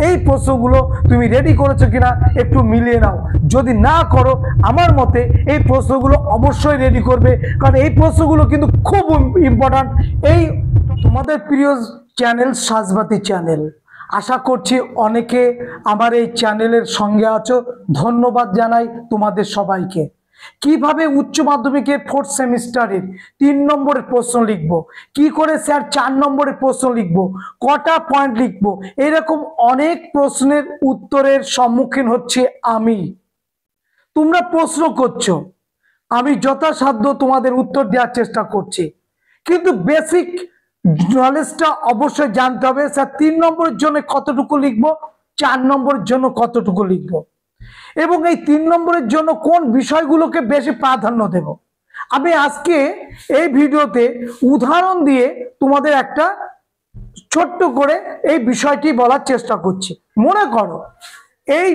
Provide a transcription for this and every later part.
এই প্রশ্নগুলো তুমি রেডি করেছো কিনা একটু মিলিয়ে নাও। যদি না করো, আমার মতে এই প্রশ্নগুলো অবশ্যই রেডি করবে, কারণ এই প্রশ্নগুলো কিন্তু খুব ইম্পর্ট্যান্ট। এই তোমাদের প্রিয় চ্যানেল সাজবাতি চ্যানেল, আশা করছি অনেকে আমার এই চ্যানেলের সঙ্গে আছো। ধন্যবাদ জানাই তোমাদের সবাইকে। কিভাবে উচ্চ মাধ্যমিকের 4th সেমিস্টারের 3 নম্বরের প্রশ্ন লিখব, কি করে স্যার 4 নম্বরের প্রশ্ন লিখব, কটা পয়েন্ট লিখব, এরকম অনেক প্রশ্নের উত্তরের সম্মুখীন হচ্ছে আমি। তোমরা প্রশ্ন করছো, আমি যথাসাধ্য তোমাদের উত্তর দেওয়ার চেষ্টা করছি, কিন্তু বেসিক নলেজটা অবশ্যই জানতে হবে। স্যার 3 নম্বরের জন্য কতটুকু লিখব, 4 নম্বরের জন্য কতটুকু লিখব, এবং এই 3 নম্বরের জন্য কোন বিষয়গুলোকে বেশি প্রাধান্য দেব। আমি আজকে এই ভিডিওতে উদাহরণ দিয়ে তোমাদের একটা ছোট্ট করে এই বিষয়টি বলার চেষ্টা করছি। মনে করো এই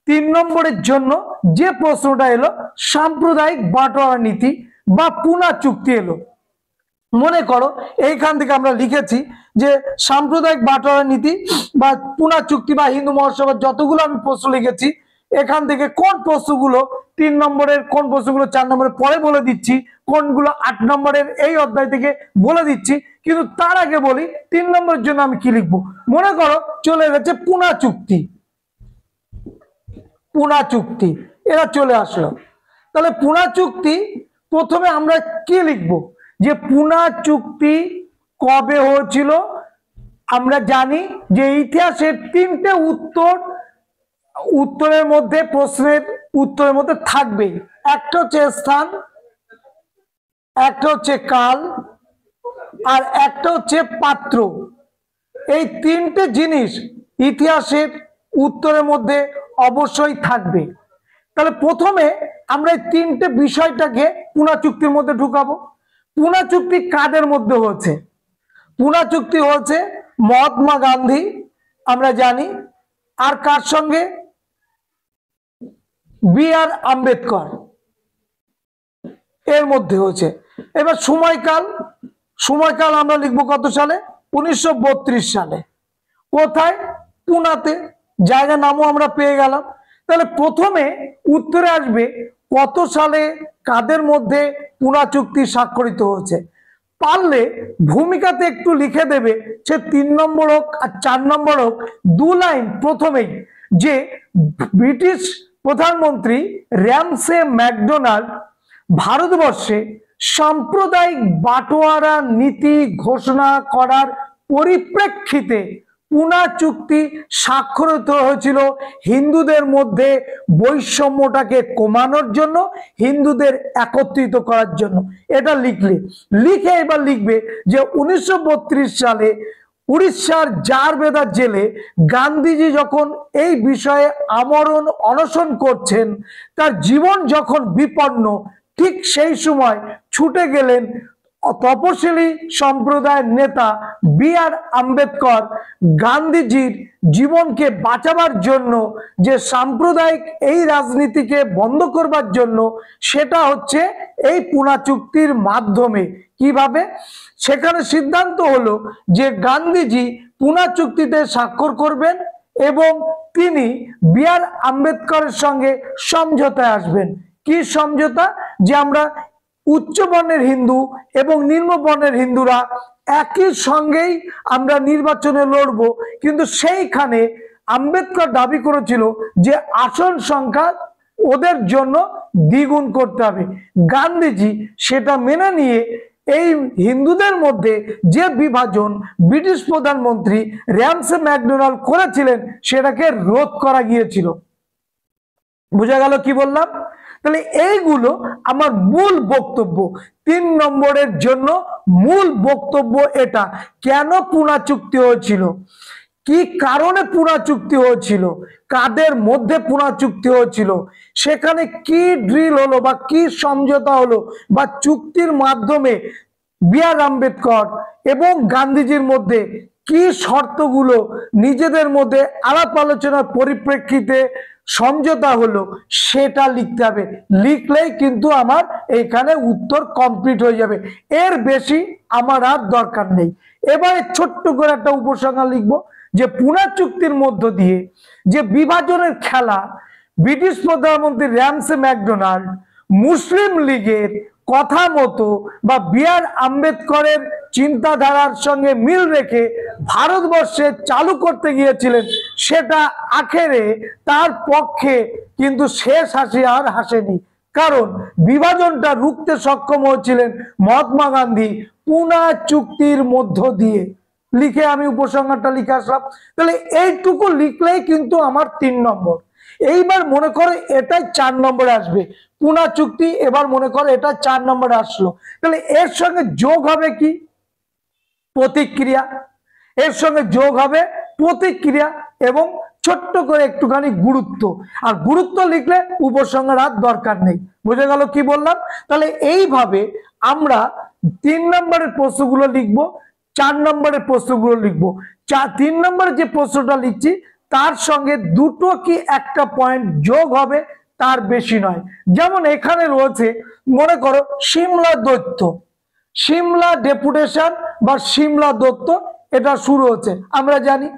3 নম্বরের জন্য যে প্রশ্নটা এলো, সাম্প্রদায়িক বাটোয়ারা নীতি বা পুনা চুক্তি এলো। মনে করো এইখান থেকে আমরা লিখেছি যে সাম্প্রদায়িক বাটোয়ারা নীতি বা পুনা চুক্তি বা হিন্দু মহাসভার যতগুলো আমি প্রশ্ন লিখেছি, এখান থেকে কোন প্রশ্নগুলো 3 নম্বরের, কোন প্রশ্নগুলো 4 নম্বরের পরে বলে দিচ্ছি, কোনগুলো 8 নম্বরের এই অধ্যায় থেকে বলে দিচ্ছি। কিন্তু তার আগে বলি 3 নম্বরের জন্য আমি কি লিখবো। মনে করো চলে গেছে পুনা চুক্তি, পুনা চুক্তি এরা চলে আসলো। তাহলে পুনা চুক্তি প্রথমে আমরা কি লিখবো, যে পুনা চুক্তি কবে হয়েছিল। আমরা জানি যে ইতিহাসের 3টে উত্তরের মধ্যে, প্রশ্নের উত্তরের মধ্যে থাকবে। একটা হচ্ছে স্থান, একটা হচ্ছে কাল, আর একটা হচ্ছে পাত্র। এই 3টে জিনিস ইতিহাসের উত্তরের মধ্যে অবশ্যই থাকবে। তাহলে প্রথমে আমরা এই 3টে বিষয়টাকে পুনা চুক্তির মধ্যে ঢুকাবো। পুনা চুক্তি কাদের মধ্যে হয়েছে? পুনা চুক্তি হয়েছে মহাত্মা গান্ধী, আমরা জানি, আর কার সঙ্গে? বি.আর. আম্বেদকর, এর মধ্যে হয়েছে। এবার সময়কাল আমরা লিখবো কত সালে? 1932 সালে। কোথায়? পুনাতে। জায়গা নামও আমরা পেয়ে গেলাম। তাহলে প্রথমে উত্তরে আসবে কত সালে কাদের মধ্যে পুনা চুক্তি স্বাক্ষরিত হয়েছে। পারলে ভূমিকাতে একটু লিখে দেবে, সে 3 নম্বর হোক আর 4 নম্বর হোক, 2 লাইন প্রথমেই, যে ব্রিটিশ প্রধানমন্ত্রী র্যামসে ম্যাকডোনাল্ড ভারতবর্ষে সাম্প্রদায়িক বাটোয়ারা নীতি ঘোষণা করার পরিপ্রেক্ষিতে পুনা চুক্তি স্বাক্ষরিত হয়েছিল হিন্দুদের মধ্যে বৈষম্যটাকে কমানোর জন্য, হিন্দুদের একত্রিত করার জন্য। এটা লিখে এবার লিখবে যে 1932 সালে উড়িষ্যার জারবেদা জেলে গান্ধীজি যখন এই বিষয়ে আমরণ অনশন করছেন, তার জীবন যখন বিপন্ন, ঠিক সেই সময় ছুটে গেলেন তপশিলি সম্প্রদায়ের নেতা বি.আর. আম্বেদকর। গান্ধীজির জীবনকে বাঁচাবার জন্য, যে সাম্প্রদায়িক এই রাজনীতিকে বন্ধ করবার জন্য, সেটা হচ্ছে এই পুনা চুক্তির মাধ্যমে। কিভাবে? সেখানে সিদ্ধান্ত হলো যে গান্ধীজি পুনা চুক্তিতে স্বাক্ষর করবেন এবং তিনি বি.আর. আম্বেদকরের সঙ্গে সমঝোতায় আসবেন। কি সমঝোতা? যে আমরা উচ্চ বর্ণের হিন্দু এবং নিম্ন বর্ণের হিন্দুরা একই সঙ্গেই আমরা নির্বাচনে লড়বো, কিন্তু সেইখানে আম্বেদকর দাবি করেছিল যে আসন সংখ্যা ওদের জন্য দ্বিগুণ করতে হবে। গান্ধীজি সেটা মেনে নিয়ে এই হিন্দুদের মধ্যে যে বিভাজন ব্রিটিশ প্রধানমন্ত্রী র্যামসে ম্যাকডোনাল্ড করেছিলেন, সেটাকে রোধ করা গিয়েছিল। বুঝা গেল কি বললাম? তাহলে এইগুলো আমার মূল বক্তব্য। 3 নম্বরের জন্য মূল বক্তব্য এটা। কেন পুনা চুক্তি হয়েছিল, কি কারণে পুনা চুক্তি হয়েছিল, কাদের মধ্যে পুনা চুক্তি হয়েছিল, সেখানে কি ড্রিল হলো বা কি সমঝোতা হলো, বা চুক্তির মাধ্যমে বি.আর. আম্বেদকর এবং গান্ধীজির মধ্যে কি শর্তগুলো নিজেদের মধ্যে আলাপ আলোচনার পরিপ্রেক্ষিতে সমঝোতা হলো, সেটা লিখতে হবে। লিখলেই কিন্তু আমার এখানে উত্তর কমপ্লিট হয়ে যাবে, এর বেশি আমার আর দরকার নেই। এবারে ছোট্ট করে একটা উপসংহার লিখবো যে পুনা চুক্তির মধ্য দিয়ে যে বিভাজনের খেলা ব্রিটিশ প্রধানমন্ত্রী র্যামসে ম্যাকডোনাল্ড মুসলিম লীগের কথা মতো বা বি.আর. আম্বেদকরের চিন্তাধারার সঙ্গে মিল রেখে ভারতবর্ষে চালু করতে গিয়েছিলেন, সেটা আখেরে তার পক্ষে কিন্তু শেষ হাসি আর হাসেনি। কারণ বিভাজনটা রুখতে সক্ষম হয়েছিলেন মহাত্মা গান্ধী পুনা চুক্তির মধ্য দিয়ে। লিখে আমি উপসংহারটা লিখে আসলাম। তাহলে এইটুকু লিখলেই কিন্তু আমার 3 নম্বর। এইবার মনে করো এটাই 4 নম্বরে আসবে, পুনা চুক্তি। এবার মনে করো এটা 4 নম্বরে আসলো। তাহলে এর সঙ্গে যোগ হবে কি? প্রতিক্রিয়া। এর সঙ্গে যোগ হবে প্রতিক্রিয়া এবং ছোট্ট করে একটুখানি গুরুত্ব। আর গুরুত্ব লিখলে উপসংহার আর দরকার নেই। বুঝে গেল কি বললাম? তাহলে এইভাবে আমরা 3 নম্বরের প্রশ্নগুলো লিখবো, 4 নম্বরের প্রশ্নগুলো লিখবো। 3 নম্বরের যে প্রশ্নটা লিখছি তার সঙ্গে দুটো কি একটা পয়েন্ট যোগ হবে, তার বেশি নয়। যেমন এখানে রয়েছে মনে করো সিমলা দৈত্য, সিমলা ডেপুটেশন বা সিমলা দৈত্য, এটা শুরু হচ্ছে। আমরা জানি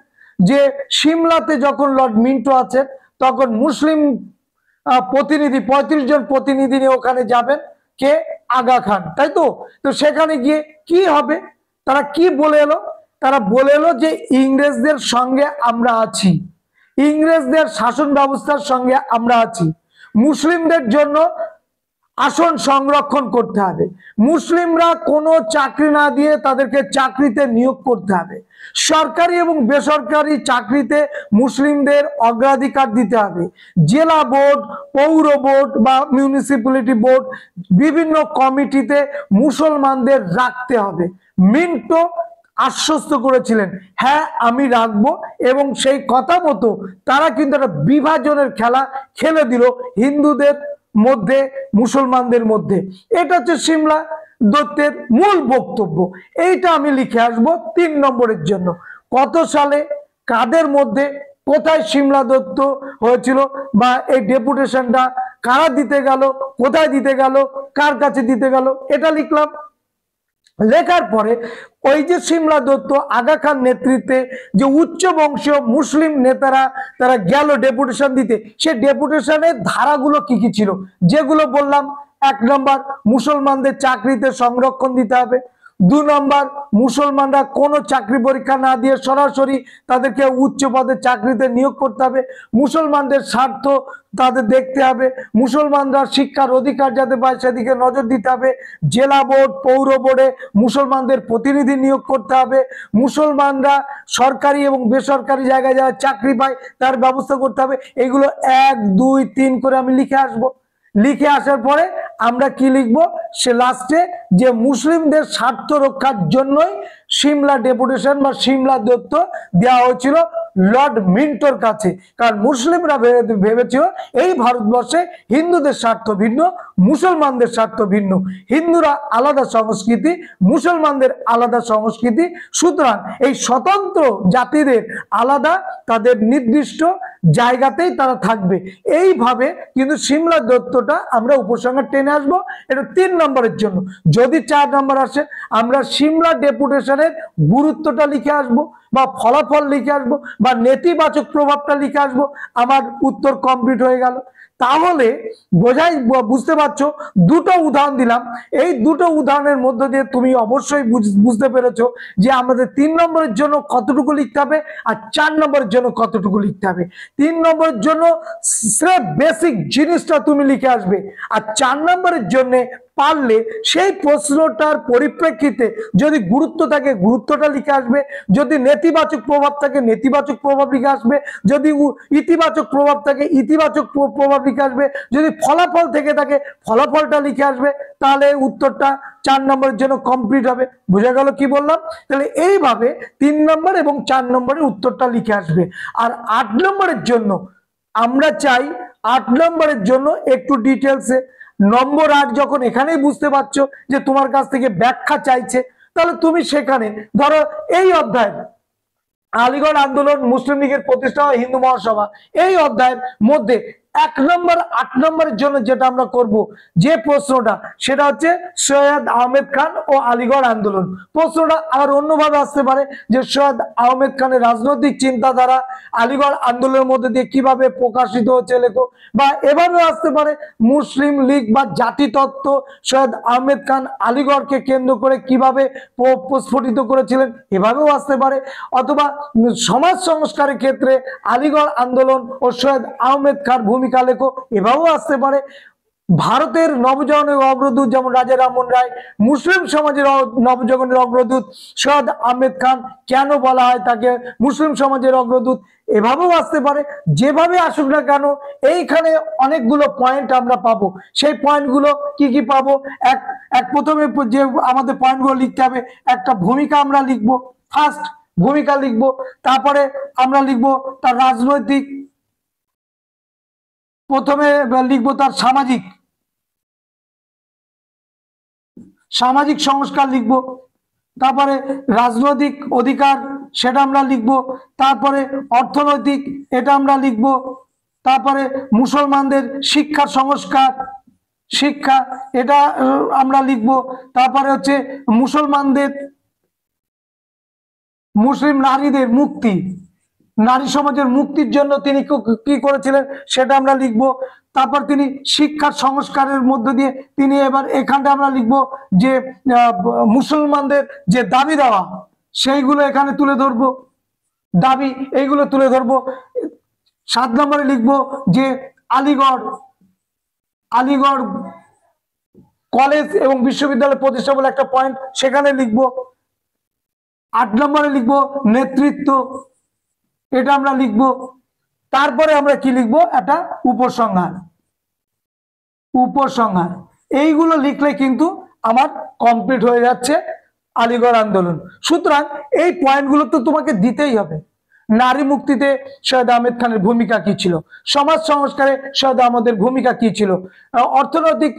যে সিমলাতে যখন লর্ড মিন্টো আছেন তখন মুসলিম প্রতিনিধি 35 জন প্রতিনিধি নিয়ে ওখানে যাবেন, কে? আগা খান, তাই তো? তো সেখানে গিয়ে কি হবে? তারা কি বলে এলো? তারা বলে এলো যে ইংরেজদের সঙ্গে আমরা আছি, ইংরেজদের শাসন ব্যবস্থার সঙ্গে আমরা আছি, মুসলিমদের জন্য আসন সংরক্ষণ করতে হবে, মুসলিমরা কোনো চাকরি না দিয়ে তাদেরকে চাকরিতে নিয়োগ করতে হবে, সরকারি এবং বেসরকারি চাকরিতে মুসলিমদের অগ্রাধিকার দিতে হবে, জেলা বোর্ড, পৌর বোর্ড বা মিউনিসিপ্যালিটি বোর্ড, বিভিন্ন কমিটিতে মুসলমানদের রাখতে হবে। মিন্টো আশ্বস্ত করেছিলেন, হ্যাঁ আমি রাখবো, এবং সেই কথা মতো তারা কিন্তু একটা বিভাজনের খেলা খেলে দিল হিন্দুদের মধ্যে, মুসলমানদের মধ্যে। এটা হচ্ছে সিমলা দত্তের মূল বক্তব্য। এইটা আমি লিখে আসবো 3 নম্বরের জন্য। কত সালে, কাদের মধ্যে, কোথায় সিমলা দত্ত হয়েছিল, বা এই ডেপুটেশনটা কারা দিতে গেল, কোথায় দিতে গেল, কার কাছে দিতে গেল, এটা লিখলাম। লেখার পরে ওই যে সিমলা দত্ত আগা খান নেতৃত্বে যে উচ্চ বংশীয় মুসলিম নেতারা তারা গেল ডেপুটেশন দিতে, সে ডেপুটেশনের ধারাগুলো কি কি ছিল, যেগুলো বললাম। 1 নম্বর, মুসলমানদের চাকরিতে সংরক্ষণ দিতে হবে। 2 নম্বর, মুসলমানরা কোনো চাকরি পরীক্ষা না দিয়ে সরাসরি তাদেরকে উচ্চ পদে চাকরিতে নিয়োগ করতে হবে। মুসলমানদের স্বার্থ তাদের দেখতে হবে, মুসলমানরা শিক্ষার অধিকার যাতে পায় সেদিকে নজর দিতে হবে। জেলা বোর্ড, পৌর বোর্ডে মুসলমানদের প্রতিনিধি নিয়োগ করতে হবে। মুসলমানরা সরকারি এবং বেসরকারি জায়গায় যারা চাকরি পায় তার ব্যবস্থা করতে হবে। এগুলো 1, 2, 3 করে আমি লিখে আসবো। লিখে আসার পরে আমরা কি লিখবো? সে লাস্টে যে মুসলিমদের স্বার্থ রক্ষার জন্যই সিমলা ডেপুটেশন বা সিমলা দত্ত দেওয়া হয়েছিল লর্ড মিন্টোর কাছে। কারণ মুসলিমরা ভেবেছিল এই ভারতবর্ষে হিন্দুদের স্বার্থ ভিন্ন, মুসলমানদের স্বার্থ ভিন্ন, হিন্দুরা আলাদা সংস্কৃতি, মুসলমানদের আলাদা সংস্কৃতি, সুতরাং এই স্বতন্ত্র জাতিদের আলাদা তাদের নির্দিষ্ট জায়গাতেই তারা থাকবে। এইভাবে কিন্তু সিমলা দত্তটা আমরা উপসংহার টেনে আসবো। এটা 3 নম্বরের জন্য। যদি 4 নম্বর আসে আমরা সিমলা ডেপুটেশনের গুরুত্বটা লিখে আসবো বা ফলাফল লিখে আসবো বা নেতিবাচক প্রভাবটা লিখে আসবো, আমার উত্তর কমপ্লিট হয়ে গেল। তাহলে বুঝতে পারছো, দুটো উদাহরণ দিলাম। এই দুটো উদাহরণের মধ্য দিয়ে তুমি অবশ্যই বুঝতে পেরেছো যে আমাদের 3 নম্বরের জন্য কতটুকু লিখতে হবে আর 4 নম্বরের জন্য কতটুকু লিখতে হবে। 3 নম্বরের জন্য স্রেফ বেসিক জিনিসটা তুমি লিখে আসবে, আর 4 নম্বরের জন্য পারলে সেই প্রশ্নটার পরিপ্রেক্ষিতে যদি গুরুত্ব থাকে গুরুত্বটা লিখে আসবে, যদি নেতিবাচক প্রভাব থাকে নেতিবাচক প্রভাব লিখে আসবে, যদি ইতিবাচক প্রভাব থাকে ইতিবাচক প্রভাব লিখে আসবে, যদি ফলাফল থেকে থাকে ফলাফলটা লিখে আসবে। তাহলে উত্তরটা 4 নম্বরের জন্য কমপ্লিট হবে। বুঝা গেল কি বললাম? তাহলে এইভাবে 3 নম্বর এবং 4 নম্বরের উত্তরটা লিখে আসবে। আর 8 নম্বরের জন্য আমরা চাই, 8 নম্বরের জন্য একটু ডিটেলসে নম্বর 8 যখন এখানেই বুঝতে পারছো যে তোমার কাছ থেকে ব্যাখ্যা চাইছে, তাহলে তুমি সেখানে ধরো এই অধ্যায় আলিগড় আন্দোলন, মুসলিম লীগের প্রতিষ্ঠা, হিন্দু মহাসভা, এই অধ্যায়ের মধ্যে 1 নম্বর 8 নম্বরের জন্য যেটা আমরা করব, যে প্রশ্নটা, সেটা হচ্ছে সৈয়দ আহমেদ খান ও আলীগড় আন্দোলন। প্রশ্নটা আর অন্যভাবে আসতে পারে যে সৈয়দ আহমেদ খানের রাজনৈতিক চিন্তাধারা আলীগড় আন্দোলনের মধ্যে দিয়ে কিভাবে প্রকাশিত হচ্ছে লেখো, বা এভাবেও আসতে পারে মুসলিম লীগ বা জাতিতত্ত্ব সৈয়দ আহমেদ খান আলীগড়কে কেন্দ্র করে কিভাবে প্রস্ফুটিত করেছিলেন, এভাবেও আসতে পারে। অথবা সমাজ সংস্কারের ক্ষেত্রে আলীগড় আন্দোলন ও সৈয়দ আহমেদ খান ভূমিকা লেখো, এভাবেও আসতে পারে। ভারতের নবজাগরণের অগ্রদূত যেমন রাজা রামমোহন রায়, মুসলিম সমাজের নবজাগরণের অগ্রদূত সৈয়দ আহমেদ খান, কেন বলা হয় তাকে মুসলিম সমাজের অগ্রদূত, এভাবেও আসতে পারে। যেভাবে আসুক না কেন, এইখানে অনেকগুলো পয়েন্ট আমরা পাবো। সেই পয়েন্টগুলো কি কি পাবো? এক প্রথমে যে আমাদের পয়েন্টগুলো লিখতে হবে, একটা ভূমিকা আমরা লিখবো, ফার্স্ট ভূমিকা লিখবো। তারপরে আমরা লিখবো তার রাজনৈতিক, প্রথমে লিখবো তার সামাজিক সংস্কার লিখবো, তারপরে রাজনৈতিক অধিকার সেটা আমরা লিখবো, তারপরে অর্থনৈতিক এটা আমরা লিখবো, তারপরে মুসলমানদের শিক্ষা সংস্কার, শিক্ষা এটা আমরা লিখবো, তারপরে হচ্ছে মুসলিম নারীদের মুক্তি, নারী সমাজের মুক্তির জন্য তিনি কি করেছিলেন সেটা আমরা লিখবো। তারপর তিনি শিক্ষার সংস্কারের মধ্য দিয়ে তিনি, এবার এখানটা আমরা লিখবো যে মুসলমানদের যে দাবি দেওয়া সেইগুলো এখানে তুলে ধরবো, দাবি এইগুলো তুলে ধরবো। 7 নম্বরে লিখবো যে আলীগড় কলেজ এবং বিশ্ববিদ্যালয় প্রতিষ্ঠা বলে একটা পয়েন্ট, সেখানে লিখবো। 8 নম্বরে লিখবো নেতৃত্ব, এটা আমরা লিখবো। তারপরে আমরা কি লিখবো? একটা উপসংহার। এইগুলো লিখলে কিন্তু আমার কমপ্লিট হয়ে যাচ্ছে আলীগড় আন্দোলন। সুতরাং এই পয়েন্টগুলো তো তোমাকে দিতেই হবে। নারী মুক্তিতে সৈয়দ আহমেদ খানের ভূমিকা কি ছিল, সমাজ সংস্কারে সৈয়দ আহমদের ভূমিকা কি ছিল, অর্থনৈতিক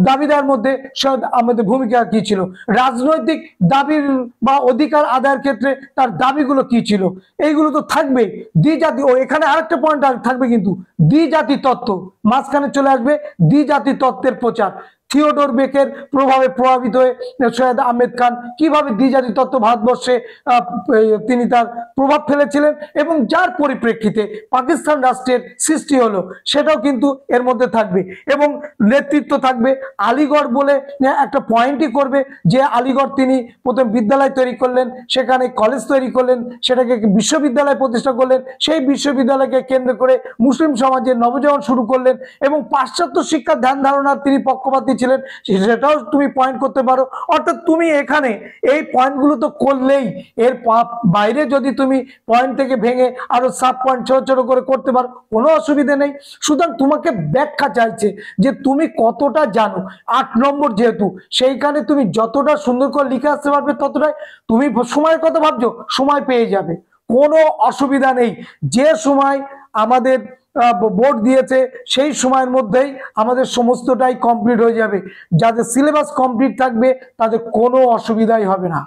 দাবিদার মধ্যে সৈয়দ আহমদের ভূমিকা কি ছিল, রাজনৈতিক দাবির বা অধিকার আদায়ের ক্ষেত্রে তার দাবিগুলো কি ছিল, এইগুলো তো থাকবে। দ্বিজাতি, ও এখানে আরেকটা পয়েন্ট থাকবে কিন্তু, দ্বিজাতি তত্ত্ব মাঝখানে চলে আসবে, দ্বিজাতি তত্ত্বের প্রচার। থিওডোর বেকের প্রভাবে প্রভাবিত হয়ে সৈয়দ আহমেদ খান কিভাবে দ্বিজাতি তত্ত্ব ভারতবর্ষে তিনি তার প্রভাব ফেলেছিলেন এবং যার পরিপ্রেক্ষিতে পাকিস্তান রাষ্ট্রের সৃষ্টি হলো, সেটাও কিন্তু এর মধ্যে থাকবে। এবং নেতৃত্ব থাকবে। আলীগড় বলে একটা পয়েন্টই করবে যে আলীগড় তিনি প্রথম বিদ্যালয় তৈরি করলেন, সেখানে কলেজ তৈরি করলেন, সেটাকে বিশ্ববিদ্যালয় প্রতিষ্ঠা করলেন, সেই বিশ্ববিদ্যালয়কে কেন্দ্র করে মুসলিম সমাজের নবজাগরণ শুরু করলেন এবং পাশ্চাত্য শিক্ষার ধ্যান ধারণার তিনি পক্ষপাতী ছিলেন, সেটাও তুমি পয়েন্ট করতে পারো। অর্থাৎ তুমি এখানে এই পয়েন্টগুলো তো করলেই, এর বাইরে যদি তুমি পয়েন্ট থেকে ভেঙে আরো সাব পয়েন্ট ছোট ছোট করে করতে পারো, কোনো অসুবিধা নেই। সুতরাং তোমাকে ব্যাখ্যা চাইছে যে তুমি কতটা জানো। 8 নম্বর যেহেতু, সেইখানে তুমি যতটা সুন্দর করে লিখে আসতে পারবে ততটাই। তুমি সময়ের কথা ভাবছো, সময় পেয়ে যাবে, কোনো অসুবিধা নেই। যে সময় আমাদের বোর্ড দিয়েছে সেই সময়ের মধ্যেই আমাদের সমস্তটাই কমপ্লিট হয়ে যাবে। যাদের সিলেবাস কমপ্লিট থাকবে তাদের কোনো অসুবিধাই হবে না।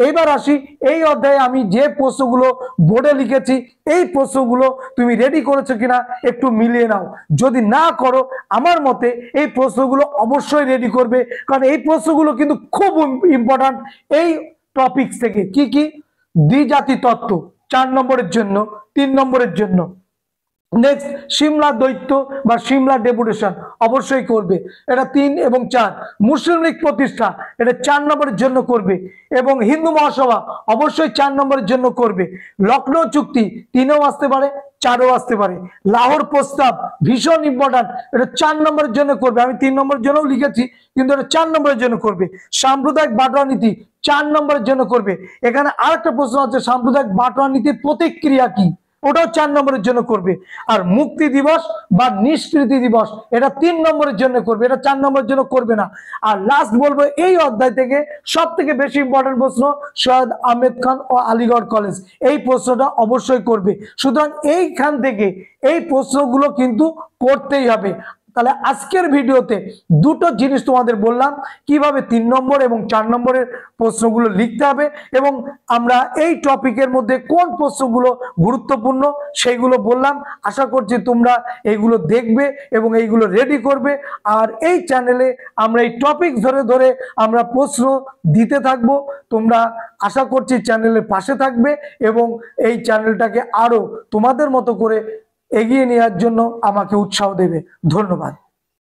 এইবার আসি, এই অধ্যায়ে আমি যে প্রশ্নগুলো বোর্ডে লিখেছি, এই প্রশ্নগুলো তুমি রেডি করেছো কিনা একটু মিলিয়ে নাও। যদি না করো, আমার মতে এই প্রশ্নগুলো অবশ্যই রেডি করবে, কারণ এই প্রশ্নগুলো কিন্তু খুব ইম্পর্টেন্ট এই টপিকস থেকে। কি কি? দ্বিজাতি তত্ত্ব 4 নম্বরের জন্য, 3 নম্বরের জন্য। নেক্সট সিমলা দৈত্য বা সিমলা ডেপুটেশন অবশ্যই করবে, এটা 3 এবং 4। মুসলিম লীগ প্রতিষ্ঠা, এটা 4 নম্বরের জন্য করবে। এবং হিন্দু মহাসভা অবশ্যই 4 নম্বরের জন্য করবে। লখনৌ চুক্তি 3ও আসতে পারে, 4ও আসতে পারে। লাহোর প্রস্তাব ভীষণ ইম্পর্টেন্ট, এটা 4 নম্বরের জন্য করবে। আমি 3 নম্বরের জন্যও লিখেছি, কিন্তু এটা 4 নম্বরের জন্য করবে। সাম্প্রদায়িক বাটোয়ারা নীতি 4 নম্বরের জন্য করবে। এখানে আরেকটা প্রশ্ন আছে, সাম্প্রদায়িক বাটোয়ারা নীতির প্রতিক্রিয়া কি, ওটাও 4 নম্বরের জন্য করবে। আর মুক্তি দিবস বা নিষ্কৃতি দিবস এটা 3 নম্বরের জন্য করবে, এটা 4 নম্বরের জন্য করবে না। আর লাস্ট বলবো, এই অধ্যায় থেকে সব থেকে বেশি ইম্পর্টেন্ট প্রশ্ন সৈয়দ আহমেদ খান ও আলীগড় কলেজ, এই প্রশ্নটা অবশ্যই করবে। সুতরাং এইখান থেকে এই প্রশ্নগুলো কিন্তু করতেই হবে। তাহলে আজকের ভিডিওতে দুটো জিনিস তোমাদের বললাম, কিভাবে 3 নম্বর এবং 4 নম্বরের প্রশ্নগুলো লিখতে হবে এবং আমরা এই টপিকের মধ্যে কোন প্রশ্নগুলো গুরুত্বপূর্ণ সেইগুলো বললাম। আশা করছি তোমরা এইগুলো দেখবে এবং এইগুলো রেডি করবে। আর এই চ্যানেলে আমরা এই টপিক ধরে ধরে আমরা প্রশ্ন দিতে থাকবো। তোমরা আশা করছি চ্যানেলের পাশে থাকবে এবং এই চ্যানেলটাকে আরো তোমাদের মতো করে এগিয়ে নেওয়ার জন্য আমাকে উৎসাহ দেবে। ধন্যবাদ।